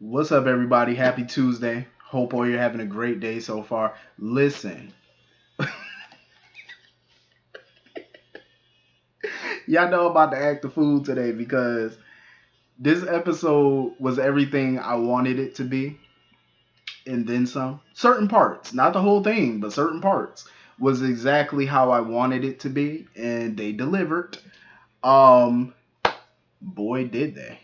What's up, everybody? Happy Tuesday. Hope all you're having a great day so far. Listen, y'all know about the act of food today because this episode was everything I wanted it to be, and then some. Certain parts, not the whole thing, but certain parts was exactly how I wanted it to be, and they delivered. Um, Boy, did they.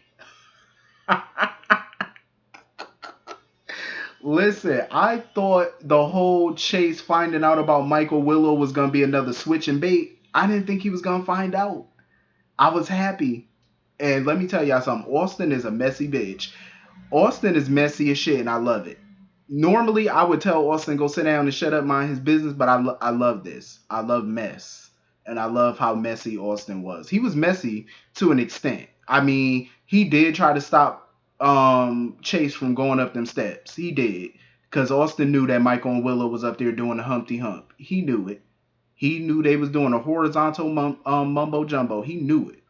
Listen, I thought the whole Chase finding out about Michael Willow was gonna be another switch and bait. I didn't think he was gonna find out. I was happy. And let me tell y'all something. Austin is a messy bitch. Austin is messy as shit, and I love it. Normally, I would tell Austin go sit down and shut up, mind his business, but I love this. I love mess, and I love how messy Austin was. He was messy to an extent. I mean, he did try to stop Chase from going up them steps. He did, because Austin knew that Michael and Willow was up there doing the Humpty Hump. He knew it. He knew they was doing a horizontal mumbo jumbo. He knew it.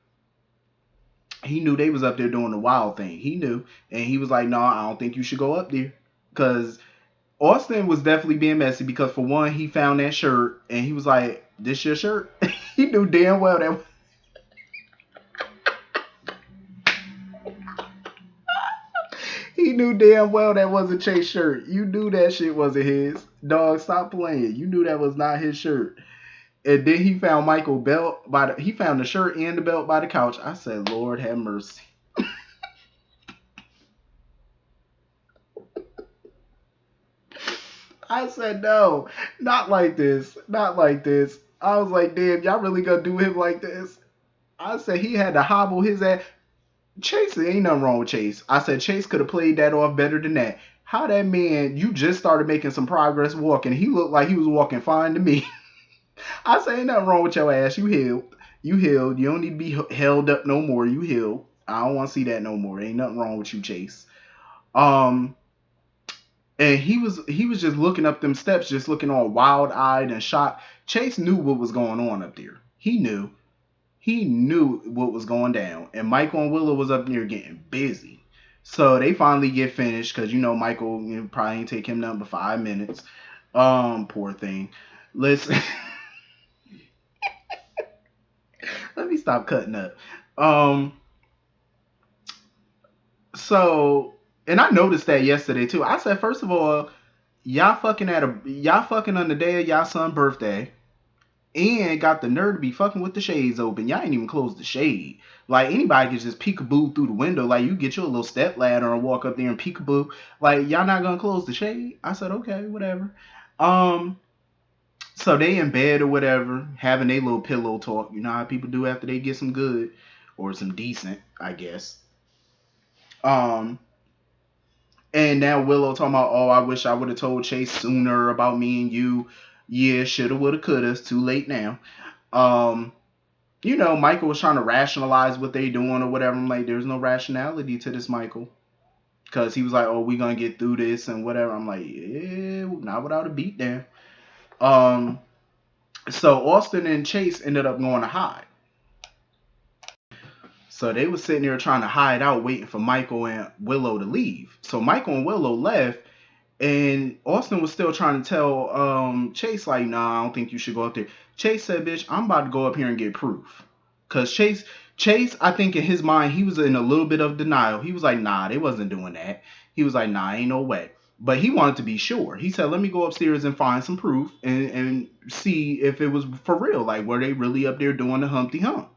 He knew they was up there doing the wild thing. He knew, and he was like, "No, I don't think you should go up there," because Austin was definitely being messy. Because for one, he found that shirt, and he was like, "This your shirt?" He knew damn well that. He knew damn well that wasn't Chase shirt. You knew that shit wasn't his. Dog, stop playing. You knew that was not his shirt. And then he found Michael belt by the. He found the shirt and the belt by the couch. I said, "Lord have mercy." I said, no, not like this. Not like this. I was like, damn, y'all really gonna do him like this? I said he had to hobble his ass. Chase, ain't nothing wrong with Chase. I said Chase could have played that off better than that. How that man, you just started making some progress walking. He looked like he was walking fine to me. I said, ain't nothing wrong with your ass. You healed. You healed. You don't need to be held up no more. You healed. I don't want to see that no more. Ain't nothing wrong with you, Chase. Um, and he was just looking up them steps, just looking all wild eyed and shocked. Chase knew what was going on up there. He knew what was going down, and Michael and Willow was up there getting busy. So they finally get finished because Michael probably ain't take him nothing but 5 minutes. Poor thing. Listen, let me stop cutting up. Um, so and I noticed that yesterday too. I said, first of all, y'all fucking on the day of y'all son's birthday, and got the nerve to be fucking with the shades open. Y'all ain't even closed the shade. Like anybody could just peekaboo through the window. Like you get your little step ladder and walk up there and peekaboo. Like y'all not gonna close the shade? I said okay, whatever. Um, so they in bed or whatever, having a little pillow talk. You know how people do after they get some good or some decent, I guess. Um, and now Willow talking about, oh, I wish I would have told Chase sooner about me and you. Yeah, shoulda, woulda, coulda. It's too late now. Um, Michael was trying to rationalize what they doing or whatever. I'm like, there's no rationality to this, Michael. Because he was like, oh, we going to get through this and whatever. I'm like, yeah, not without a beatdown. Um, so Austin and Chase ended up going to hide. So they was sitting there trying to hide out, waiting for Michael and Willow to leave. So Michael and Willow left, and Austin was still trying to tell Chase, like, nah, I don't think you should go up there. Chase said, bitch, I'm about to go up here and get proof. Cause Chase, I think in his mind, he was in a little bit of denial. He was like, nah, they wasn't doing that. He was like, nah, ain't no way. But he wanted to be sure. He said, let me go upstairs and find some proof and see if it was for real. Like, were they really up there doing the Humpty Hump?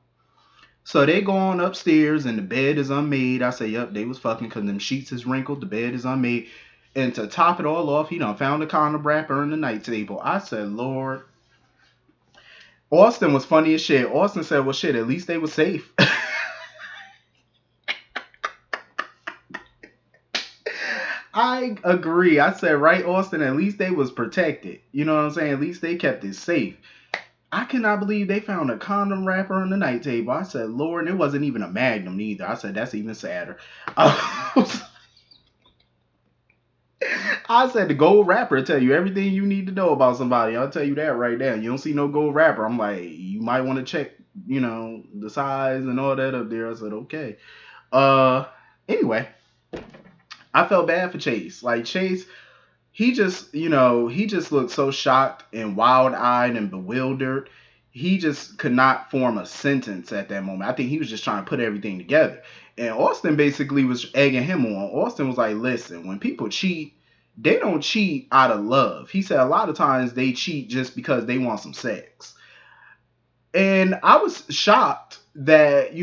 So they go on upstairs and the bed is unmade. I say, yep, they was fucking because them sheets is wrinkled. The bed is unmade. And to top it all off, he done found a condom wrapper on the night table. I said, Lord. Austin was funny as shit. Austin said, well, shit, at least they were safe. I agree. I said, right, Austin, at least they was protected. You know what I'm saying? At least they kept it safe. I cannot believe they found a condom wrapper on the night table. I said, Lord, and it wasn't even a magnum either. I said, that's even sadder. I said the gold wrapper tell you everything you need to know about somebody. I'll tell you that right now. You don't see no gold wrapper. I'm like, you might want to check, the size and all that up there. I said, okay. Uh, anyway, I felt bad for Chase. Like Chase, he just looked so shocked and wild-eyed and bewildered. He just could not form a sentence at that moment. I think he was just trying to put everything together. And Austin basically was egging him on. Austin was like, listen, when people cheat, they don't cheat out of love. He said a lot of times they cheat just because they want some sex. And I was shocked that,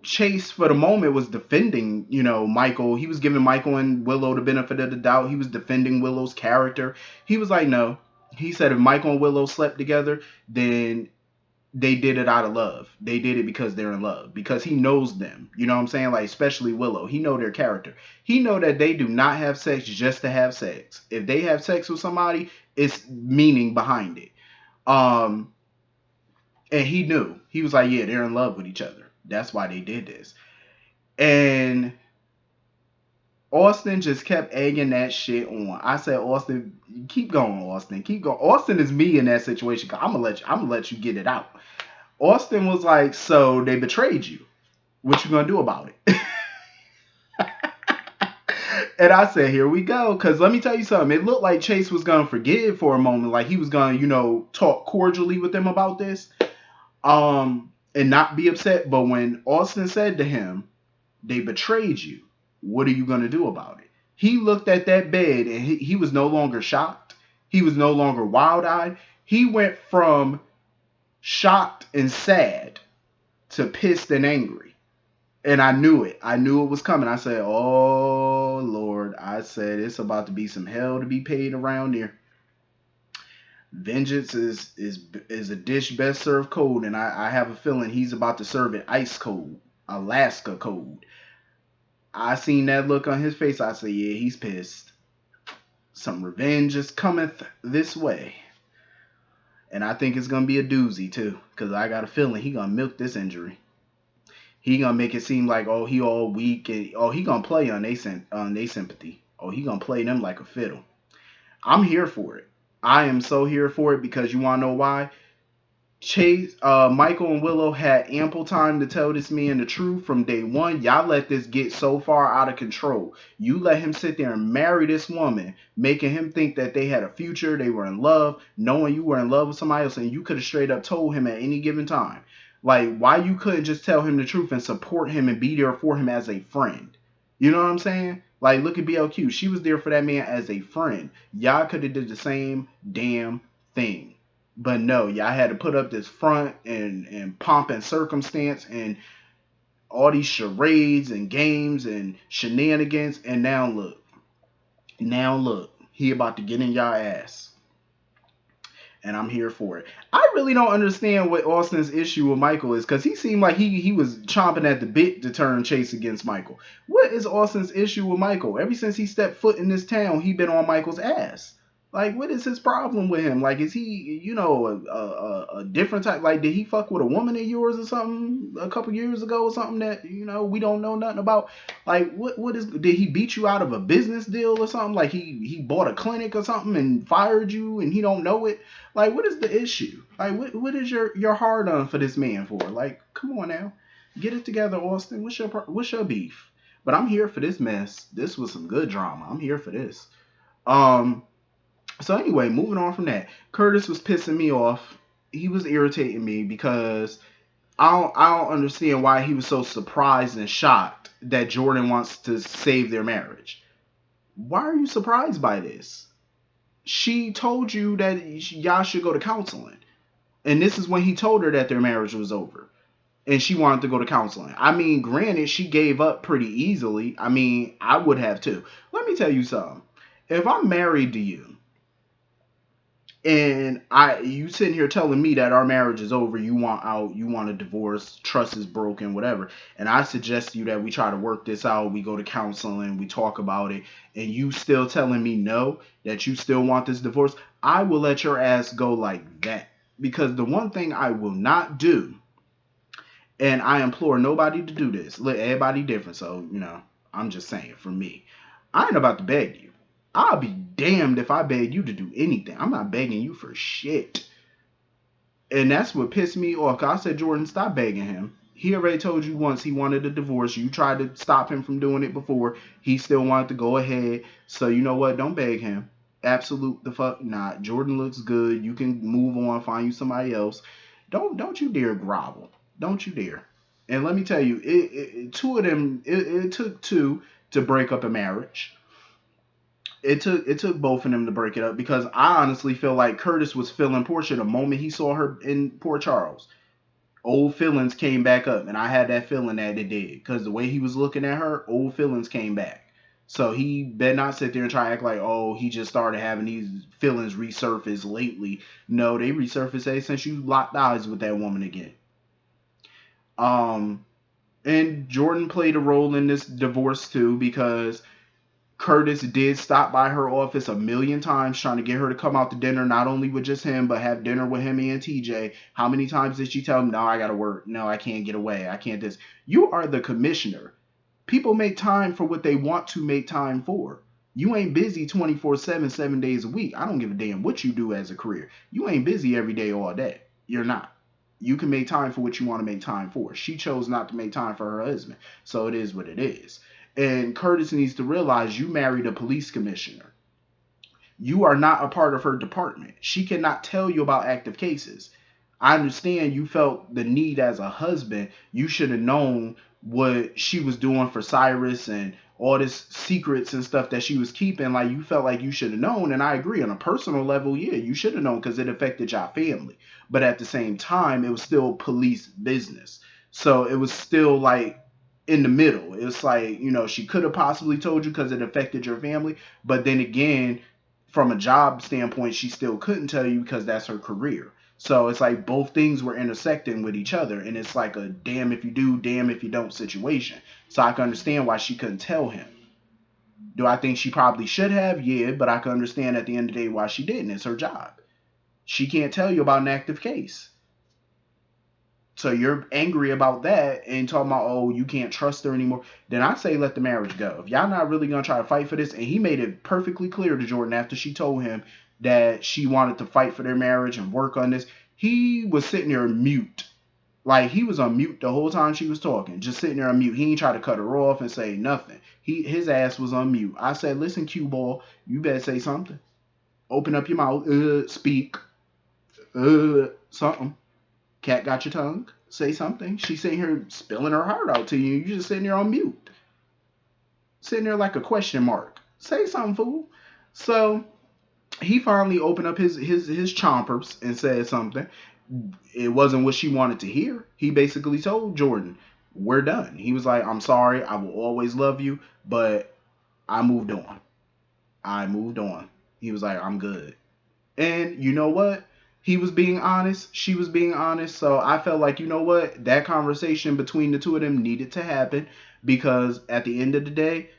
Chase for the moment was defending, Michael. He was giving Michael and Willow the benefit of the doubt. He was defending Willow's character. He was like, no. He said if Michael and Willow slept together, then they did it out of love. They did it because they're in love. Because he knows them. You know what I'm saying? Like, especially Willow. He know their character. He know that they do not have sex just to have sex. If they have sex with somebody, it's meaning behind it. And he knew. He was like, yeah, they're in love with each other. That's why they did this. And Austin just kept egging that shit on. I said, Austin, keep going, Austin. Keep going. Austin is me in that situation. I'm gonna let you get it out. Austin was like, so they betrayed you. What you gonna do about it? And I said, here we go. Because let me tell you something. It looked like Chase was going to forgive for a moment. Like he was going to, talk cordially with them about this. And not be upset. But when Austin said to him, they betrayed you, what are you going to do about it? He looked at that bed and he was no longer shocked. He was no longer wild-eyed. He went from shocked and sad to pissed and angry. And I knew it. I knew it was coming. I said, oh, Lord. I said, it's about to be some hell to be paid around here. Vengeance is a dish best served cold, and I have a feeling he's about to serve it ice cold, Alaska cold. I seen that look on his face. I said, yeah, he's pissed. Some revenge is cometh this way. And I think it's going to be a doozy, too, because I got a feeling he going to milk this injury. He going to make it seem like, oh, he all weak, and he going to play on they sympathy. Oh, he going to play them like a fiddle. I'm here for it. I am so here for it because you want to know why? Chase, Michael and Willow had ample time to tell this man the truth from day one. Y'all let this get so far out of control. You let him sit there and marry this woman, making him think that they had a future, they were in love, knowing you were in love with somebody else, and you could have straight up told him at any given time. Like, why you couldn't just tell him the truth and support him and be there for him as a friend? You know what I'm saying? Like, look at BLQ. She was there for that man as a friend. Y'all could have did the same damn thing. But no, y'all had to put up this front and pomp and circumstance and all these charades and games and shenanigans. And now look, he about to get in y'all ass. And I'm here for it. I really don't understand what Austin's issue with Michael is, because he seemed like he was chomping at the bit to turn Chase against Michael. What is Austin's issue with Michael? Ever since he stepped foot in this town, he been on Michael's ass. Like, what is his problem with him? Like, is he, a different type? Like, did he fuck with a woman of yours or something a couple years ago or something that, we don't know nothing about? Like, did he beat you out of a business deal or something? Like, he bought a clinic or something and fired you and he don't know it? Like, what is the issue? Like, what is your hard on for this man for? Like, come on now. Get it together, Austin. What's your beef? But I'm here for this mess. This was some good drama. I'm here for this. So anyway, moving on from that, Curtis was pissing me off. He was irritating me because I don't understand why he was so surprised and shocked that Jordan wants to save their marriage. Why are you surprised by this? She told you that y'all should go to counseling. And this is when he told her that their marriage was over. And she wanted to go to counseling. I mean, granted, she gave up pretty easily. I mean, I would have too. Let me tell you something. If I'm married to you, and you sitting here telling me that our marriage is over, you want out, you want a divorce, trust is broken, whatever, and I suggest to you that we try to work this out, we go to counseling, we talk about it, and you still telling me no, that you still want this divorce, I will let your ass go like that. Because the one thing I will not do, and I implore nobody to do this, let everybody different, so, I'm just saying, for me, I ain't about to beg you. I'll be damned if I beg you to do anything. I'm not begging you for shit. And that's what pissed me off. I said, Jordan, stop begging him. He already told you once he wanted a divorce. You tried to stop him from doing it before. He still wanted to go ahead. So you know what? Don't beg him. Absolute the fuck not. Jordan looks good. You can move on, find you somebody else. Don't you dare grovel. Don't you dare. And let me tell you, two of them. It took two to break up a marriage. It took both of them to break it up because I honestly feel like Curtis was feeling Portia the moment he saw her in Port Charles. Old feelings came back up, and I had that feeling that it did because the way he was looking at her, old feelings came back. So he better not sit there and try to act like, oh, he just started having these feelings resurface lately. No, they resurfaced since you locked eyes with that woman again. Um, and Jordan played a role in this divorce too because Curtis did stop by her office a million times trying to get her to come out to dinner, not only with just him, but have dinner with him and TJ. How many times did she tell him, no, I gotta work. No, I can't get away. I can't this. You are the commissioner. People make time for what they want to make time for. You ain't busy 24/7, 7 days a week. I don't give a damn what you do as a career. You ain't busy every day, all day. You're not. You can make time for what you want to make time for. She chose not to make time for her husband. So it is what it is. And Curtis needs to realize you married a police commissioner. You are not a part of her department. She cannot tell you about active cases. I understand you felt the need as a husband. You should have known what she was doing for Cyrus and all this secrets and stuff that she was keeping. Like, you felt like you should have known. And I agree, on a personal level, yeah, you should have known because it affected your family. But at the same time, it was still police business. So it was still like in the middle. It's like, she could have possibly told you because it affected your family. But then again, from a job standpoint, she still couldn't tell you because that's her career. So it's like both things were intersecting with each other, and it's like a damn if you do, damn if you don't situation. So I can understand why she couldn't tell him. Do I think she probably should have? Yeah, but I can understand at the end of the day why she didn't. It's her job. She can't tell you about an active case. So you're angry about that and talking about, oh, you can't trust her anymore. Then I say let the marriage go. If y'all not really gonna try to fight for this, and he made it perfectly clear to Jordan after she told him that she wanted to fight for their marriage and work on this, he was sitting there mute. Like, he was on mute the whole time she was talking, just sitting there on mute. He ain't try to cut her off and say nothing. His ass was on mute. I said, listen, cue ball, you better say something. Open up your mouth, speak, something. Cat got your tongue? Say something. She's sitting here spilling her heart out to you. You're just sitting there on mute. Sitting there like a question mark. Say something, fool. So he finally opened up his chompers and said something. It wasn't what she wanted to hear. He basically told Jordan, we're done. He was like, I'm sorry. I will always love you, but I moved on. I moved on. He was like, I'm good. And you know what? He was being honest. She was being honest. So I felt like, you know what? That conversation between the two of them needed to happen because at the end of the day,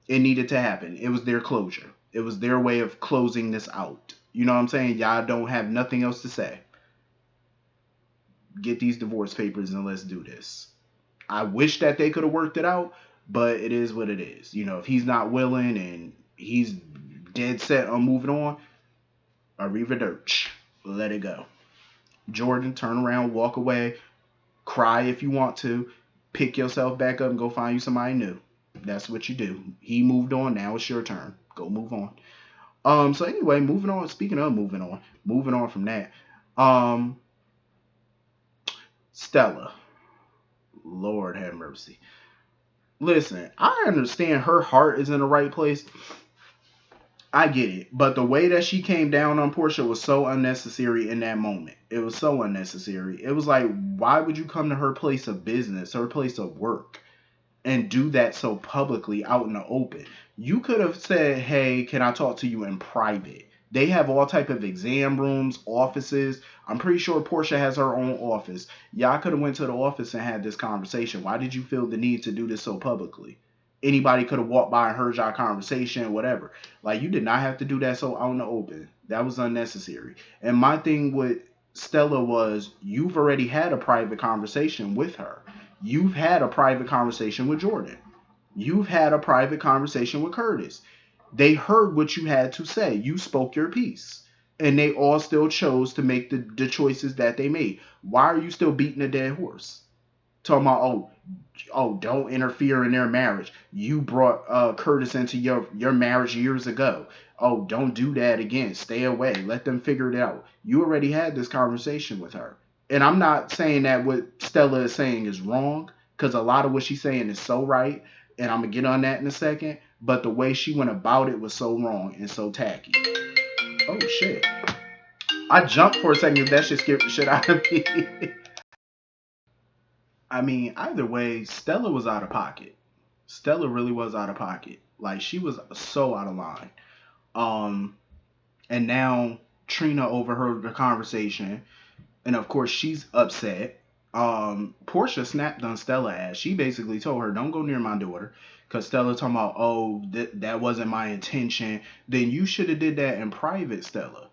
it needed to happen. It was their closure. It was their way of closing this out. You know what I'm saying? Y'all don't have nothing else to say. Get these divorce papers and let's do this. I wish that they could have worked it out, but it is what it is. If he's not willing and he's dead set on moving on, arrivederci. Let it go. Jordan, turn around, walk away, cry if you want to, pick yourself back up and go find you somebody new. That's what you do. He moved on. Now it's your turn. Go move on. So anyway, moving on. Speaking of moving on from that. Stella. Lord have mercy. Listen, I understand her heart is in the right place. I get it. But the way that she came down on Portia was so unnecessary in that moment. It was so unnecessary. It was like, why would you come to her place of business, her place of work, and do that so publicly out in the open? You could have said, hey, can I talk to you in private? They have all type of exam rooms, offices. I'm pretty sure Portia has her own office. Y'all could have went to the office and had this conversation. Why did you feel the need to do this so publicly? Anybody could have walked by and heard y'all conversation, whatever. Like, you did not have to do that so out in the open. That was unnecessary. And my thing with Stella was, you've already had a private conversation with her. You've had a private conversation with Jordan. You've had a private conversation with Curtis. They heard what you had to say. You spoke your piece. And they all still chose to make the choices that they made. Why are you still beating a dead horse? Talking about, don't interfere in their marriage. You brought Curtis into your marriage years ago. Oh, don't do that again. Stay away. Let them figure it out. You already had this conversation with her. And I'm not saying that what Stella is saying is wrong, because a lot of what she's saying is so right, and I'm gonna get on that in a second. But the way she went about it was so wrong and so tacky. Oh shit! I jumped for a second. That shit scared the shit out of me. I mean, either way, Stella was out of pocket. Stella really was out of pocket. Like she was so out of line. Um, and now Trina overheard the conversation, and of course she's upset. Portia snapped on Stella ass. She basically told her, "Don't go near my daughter," because Stella talking about, "Oh, that wasn't my intention." Then you should have did that in private, Stella.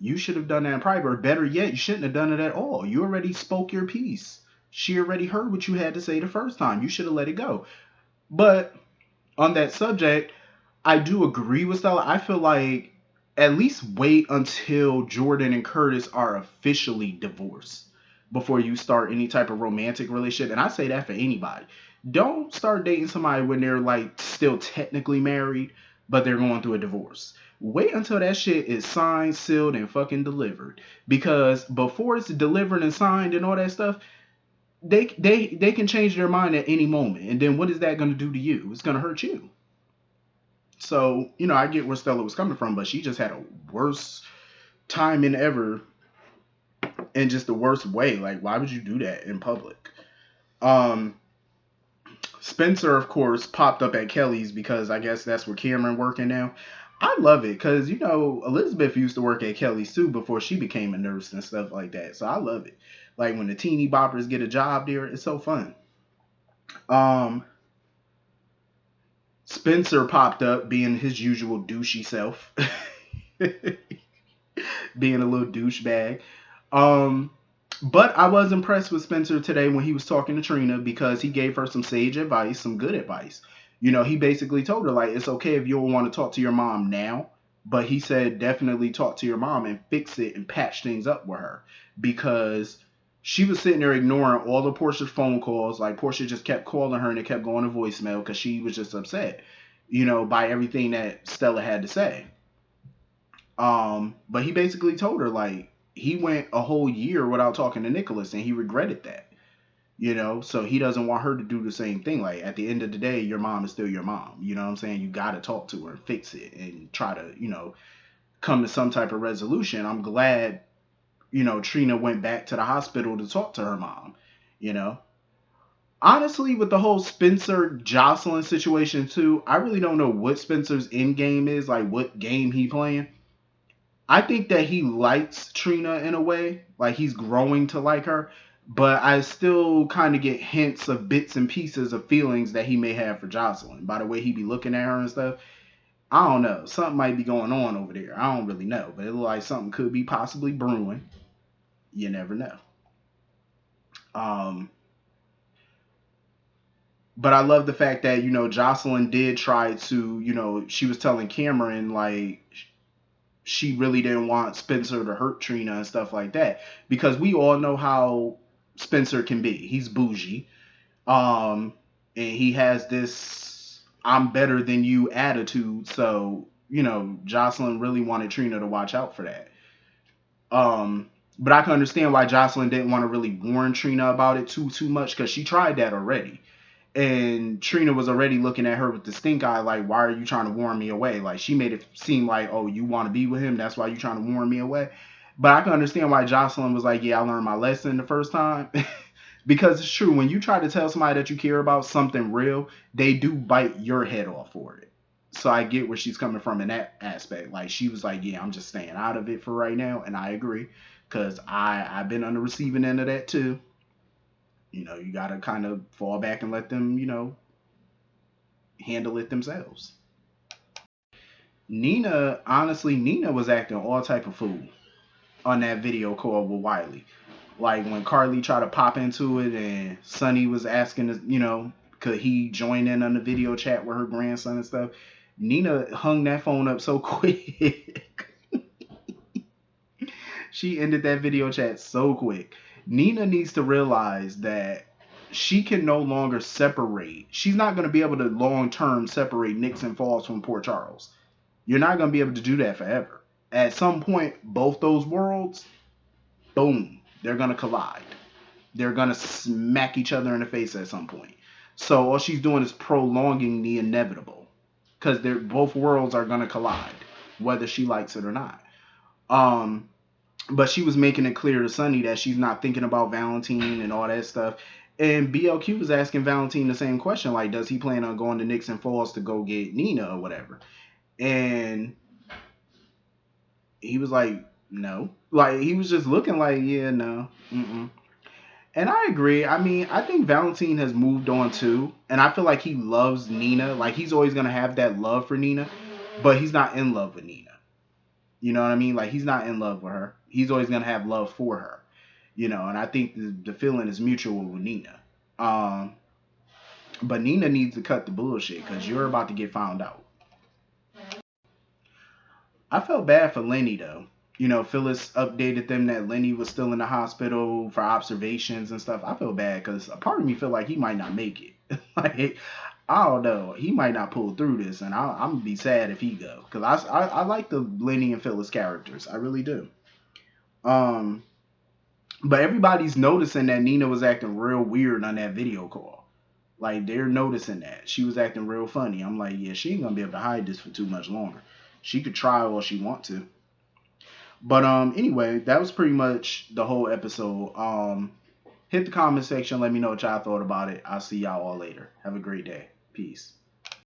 You should have done that in private, or better yet, you shouldn't have done it at all. You already spoke your piece. She already heard what you had to say the first time. You should have let it go. But on that subject, I do agree with Stella. I feel like at least wait until Jordan and Curtis are officially divorced before you start any type of romantic relationship. And I say that for anybody. Don't start dating somebody when they're like still technically married, but they're going through a divorce. Wait until that shit is signed, sealed, and fucking delivered. Because before it's delivered and signed and all that stuff, they can change their mind at any moment. And then what is that going to do to you? It's going to hurt you. So, I get where Stella was coming from, but she just had a worse time than ever in just the worst way. Like, why would you do that in public? Um, Spencer, of course, popped up at Kelly's because I guess that's where Cameron working now. I love it because, Elizabeth used to work at Kelly's too before she became a nurse and stuff like that. So I love it. Like when the teeny boppers get a job there, it's so fun. Um, Spencer popped up being his usual douchey self. Being a little douchebag. Um, but I was impressed with Spencer today when he was talking to Trina because he gave her some sage advice, some good advice. He basically told her, like, it's okay if you don't want to talk to your mom now, but he said definitely talk to your mom and fix it and patch things up with her because she was sitting there ignoring all of Portia's phone calls. Like, Portia just kept calling her and it kept going to voicemail because she was just upset, by everything that Stella had to say. But he basically told her like he went a whole year without talking to Nicholas and he regretted that. So he doesn't want her to do the same thing. Like at the end of the day, your mom is still your mom. You know what I'm saying? You gotta talk to her and fix it and try to, come to some type of resolution. I'm glad, Trina went back to the hospital to talk to her mom, you know. Honestly, with the whole Spencer Jocelyn situation too, I really don't know what Spencer's end game is, like what game he playing. I think that he likes Trina in a way, like he's growing to like her, but I still kind of get hints of bits and pieces of feelings that he may have for Jocelyn by the way he be looking at her and stuff. I don't know. Something might be going on over there. I don't really know, but it looks like something could be possibly brewing. You never know. Um, but I love the fact that Jocelyn did try to she was telling Cameron like she really didn't want Spencer to hurt Trina and stuff like that because we all know how Spencer can be. He's bougie. And he has this I'm better than you attitude. So, Jocelyn really wanted Trina to watch out for that. But I can understand why Jocelyn didn't want to really warn Trina about it too much because she tried that already. And Trina was already looking at her with the stink eye, like, why are you trying to warn me away? Like, she made it seem like, oh, you want to be with him, that's why you trying to warn me away. But I can understand why Jocelyn was like, yeah, I learned my lesson the first time. Because it's true, when you try to tell somebody that you care about something real, they do bite your head off for it. So I get where she's coming from in that aspect. Like, she was like, yeah, I'm just staying out of it for right now. And I agree. Because I've been on the receiving end of that too. You got to kind of fall back and let them, handle it themselves. Nina was acting all type of fool on that video call with Wiley. Like when Carly tried to pop into it and Sonny was asking, could he join in on the video chat with her grandson and stuff. Nina hung that phone up so quick. She ended that video chat so quick. Nina needs to realize that she can no longer separate. She's not going to be able to long term separate Nixon Falls from Port Charles. You're not going to be able to do that forever. At some point, both those worlds, boom, they're going to collide. They're going to smack each other in the face at some point. So all she's doing is prolonging the inevitable, because both worlds are going to collide, whether she likes it or not. But she was making it clear to Sonny that she's not thinking about Valentine and all that stuff. And BLQ was asking Valentine the same question, like, does he plan on going to Nixon Falls to go get Nina or whatever? And he was like, no. Like, he was just looking like, yeah, no. Mm-mm. And I agree. I mean, I think Valentine has moved on too. And I feel like he loves Nina. Like, he's always going to have that love for Nina. But he's not in love with Nina. You know what I mean? Like, he's not in love with her. He's always going to have love for her. You know, and I think the feeling is mutual with Nina. But Nina needs to cut the bullshit, because you're about to get found out. I felt bad for Lenny, though. You know, Phyllis updated them that Lenny was still in the hospital for observations and stuff. I feel bad because a part of me feel like he might not make it. Like, I don't know. He might not pull through this, and I'm going to be sad if he go. Because I like the Lenny and Phyllis characters. I really do. But everybody's noticing that Nina was acting real weird on that video call. Like, they're noticing that. She was acting real funny. I'm like, yeah, she ain't going to be able to hide this for too much longer. She could try all she want to. But anyway, that was pretty much the whole episode. Hit the comment section. Let me know what y'all thought about it. I'll see y'all all later. Have a great day. Peace.